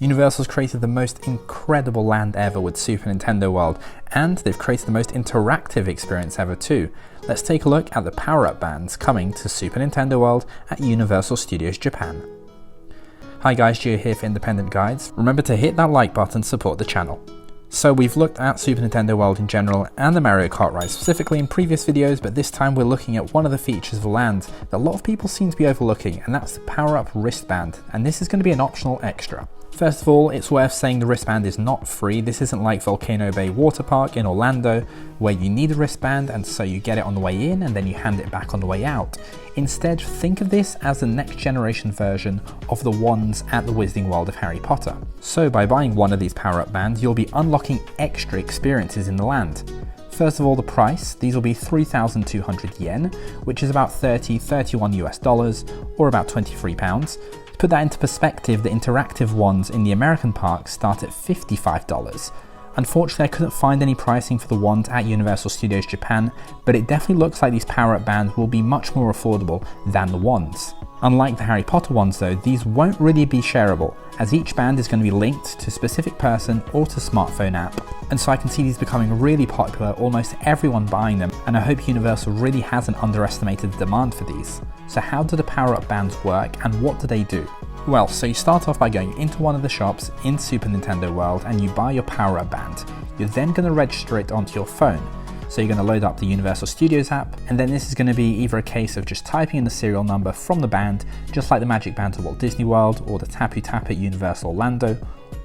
Universal's created the most incredible land ever with Super Nintendo World, and they've created the most interactive experience ever too. Let's take a look at the Power Up Bands coming to Super Nintendo World at Universal Studios Japan. Hi guys, Gio here for Independent Guides. Remember to hit that like button to support the channel. So we've looked at Super Nintendo World in general and the Mario Kart ride specifically in previous videos, but this time we're looking at one of the features of the land that a lot of people seem to be overlooking, and that's the Power Up Wristband, and this is going to be an optional extra. First of all, it's worth saying the wristband is not free. This isn't like Volcano Bay Water Park in Orlando, where you need a wristband and so you get it on the way in and then you hand it back on the way out. Instead, think of this as the next generation version of the wands at the Wizarding World of Harry Potter. So by buying one of these Power-Up Bands, you'll be unlocking extra experiences in the land. First of all, the price. These will be 3,200 yen, which is about $31 US, or about £23. To put that into perspective, the interactive ones in the American parks start at $55. Unfortunately, I couldn't find any pricing for the wand at Universal Studios Japan, but it definitely looks like these Power-Up Bands will be much more affordable than the wands. Unlike the Harry Potter ones though, these won't really be shareable, as each band is going to be linked to a specific person or to smartphone app. And so I can see these becoming really popular, almost everyone buying them, and I hope Universal really hasn't underestimated the demand for these. So how do the Power-Up Bands work and what do they do? Well, so you start off by going into one of the shops in Super Nintendo World and you buy your Power-Up Band. You're then going to register it onto your phone. So you're going to load up the Universal Studios app, and then this is going to be either a case of just typing in the serial number from the band, just like the Magic Band at Walt Disney World or the Tapu Tap at Universal Orlando,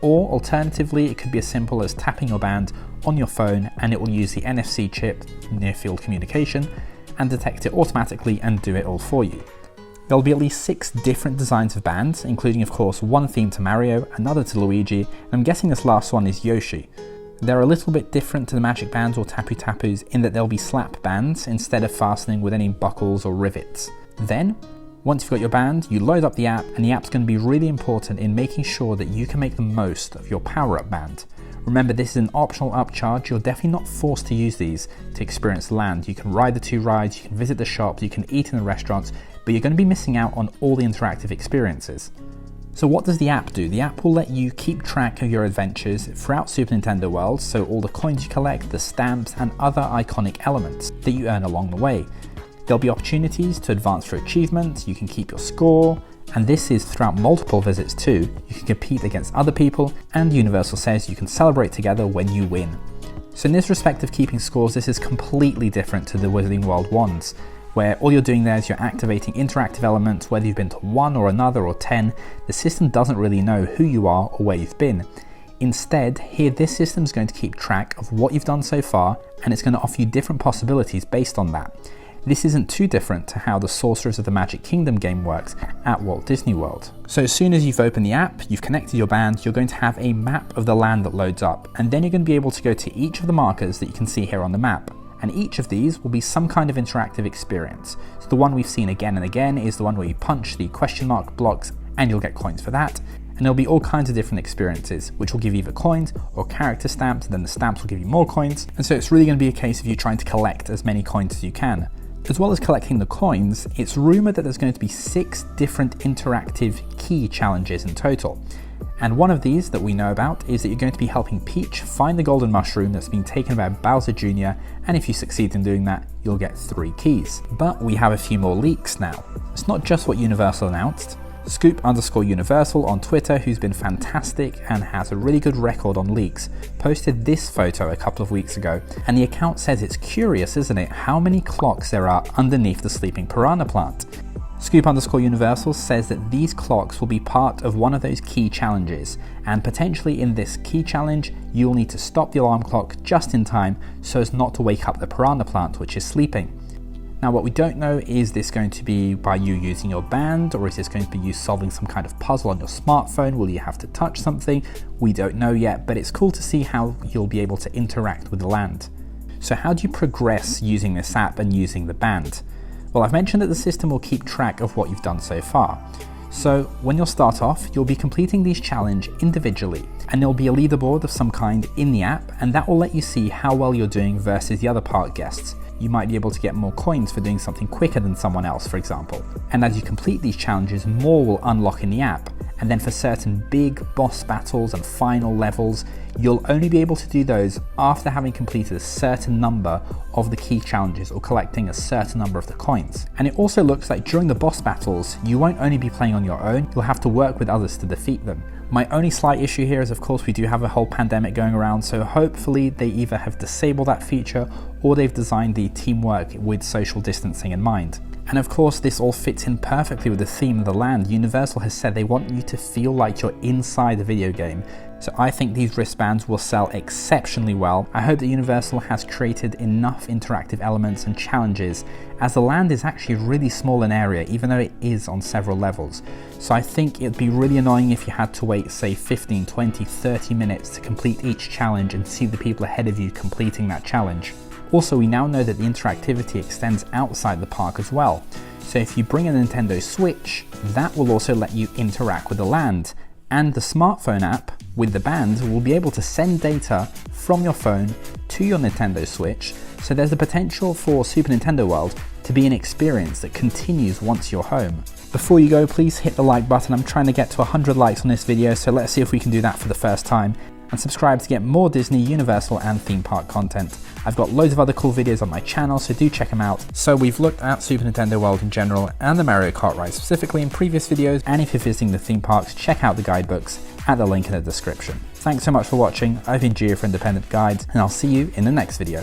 or alternatively it could be as simple as tapping your band on your phone and it will use the NFC chip, near field communication, and detect it automatically and do it all for you. There'll be at least 6 different designs of bands, including of course one themed to Mario, another to Luigi, and I'm guessing this last one is Yoshi. They're a little bit different to the Magic Bands or Tapu Tapus in that they'll be slap bands instead of fastening with any buckles or rivets. Then, once you've got your band, you load up the app, and the app's going to be really important in making sure that you can make the most of your Power-Up Band. Remember, this is an optional upcharge. You're definitely not forced to use these to experience the land. You can ride the 2 rides, you can visit the shops, you can eat in the restaurants, but you're going to be missing out on all the interactive experiences. So what does the app do? The app will let you keep track of your adventures throughout Super Nintendo World, so all the coins you collect, the stamps, and other iconic elements that you earn along the way. There'll be opportunities to advance for achievements, you can keep your score, and this is throughout multiple visits too. You can compete against other people, and Universal says you can celebrate together when you win. So in this respect of keeping scores, this is completely different to the Wizarding World wands, where all you're doing there is you're activating interactive elements, whether you've been to 1 or another or 10, the system doesn't really know who you are or where you've been. Instead, here this system is going to keep track of what you've done so far, and it's going to offer you different possibilities based on that. This isn't too different to how the Sorcerers of the Magic Kingdom game works at Walt Disney World. So as soon as you've opened the app, you've connected your band, you're going to have a map of the land that loads up, and then you're going to be able to go to each of the markers that you can see here on the map. And each of these will be some kind of interactive experience. So the one we've seen again and again is the one where you punch the question mark blocks and you'll get coins for that. And there'll be all kinds of different experiences, which will give you either coins or character stamps, and then the stamps will give you more coins. And so it's really going to be a case of you trying to collect as many coins as you can. As well as collecting the coins, it's rumored that there's going to be 6 different interactive key challenges in total. And one of these that we know about is that you're going to be helping Peach find the golden mushroom that's been taken by Bowser Jr., and if you succeed in doing that, you'll get 3 keys. But we have a few more leaks now. It's not just what Universal announced. Scoop_Universal on Twitter, who's been fantastic and has a really good record on leaks, posted this photo a couple of weeks ago, and the account says it's curious, isn't it, how many clocks there are underneath the sleeping piranha plant. Scoop_Universal says that these clocks will be part of one of those key challenges, and potentially in this key challenge, you'll need to stop the alarm clock just in time so as not to wake up the piranha plant, which is sleeping. Now what we don't know, is this going to be by you using your band, or is this going to be you solving some kind of puzzle on your smartphone? Will you have to touch something? We don't know yet, but it's cool to see how you'll be able to interact with the land. So how do you progress using this app and using the band? Well, I've mentioned that the system will keep track of what you've done so far. So when you'll start off, you'll be completing these challenges individually, and there'll be a leaderboard of some kind in the app, and that will let you see how well you're doing versus the other park guests. you might be able to get more coins for doing something quicker than someone else, for example. And as you complete these challenges, more will unlock in the app. And then for certain big boss battles and final levels, you'll only be able to do those after having completed a certain number of the key challenges or collecting a certain number of the coins. And it also looks like during the boss battles, you won't only be playing on your own, you'll have to work with others to defeat them. My only slight issue here is, of course, we do have a whole pandemic going around, so hopefully they either have disabled that feature or they've designed the teamwork with social distancing in mind. And of course, this all fits in perfectly with the theme of the land. Universal has said they want you to feel like you're inside the video game. So I think these wristbands will sell exceptionally well. I hope that Universal has created enough interactive elements and challenges, as the land is actually really small in area, even though it is on several levels. So I think it'd be really annoying if you had to wait, say 15, 20, 30 minutes to complete each challenge and see the people ahead of you completing that challenge. Also, we now know that the interactivity extends outside the park as well. So if you bring a Nintendo Switch, that will also let you interact with the land. And the smartphone app with the band will be able to send data from your phone to your Nintendo Switch. So there's the potential for Super Nintendo World to be an experience that continues once you're home. Before you go, please hit the like button. I'm trying to get to 100 likes on this video, so let's see if we can do that for the first time. And subscribe to get more Disney, Universal and theme park content. I've got loads of other cool videos on my channel, so do check them out. So we've looked at Super Nintendo World in general and the Mario Kart ride specifically in previous videos, and if you're visiting the theme parks, check out the guidebooks at the link in the description. Thanks so much for watching. I've been Gio for Independent Guides, and I'll see you in the next video.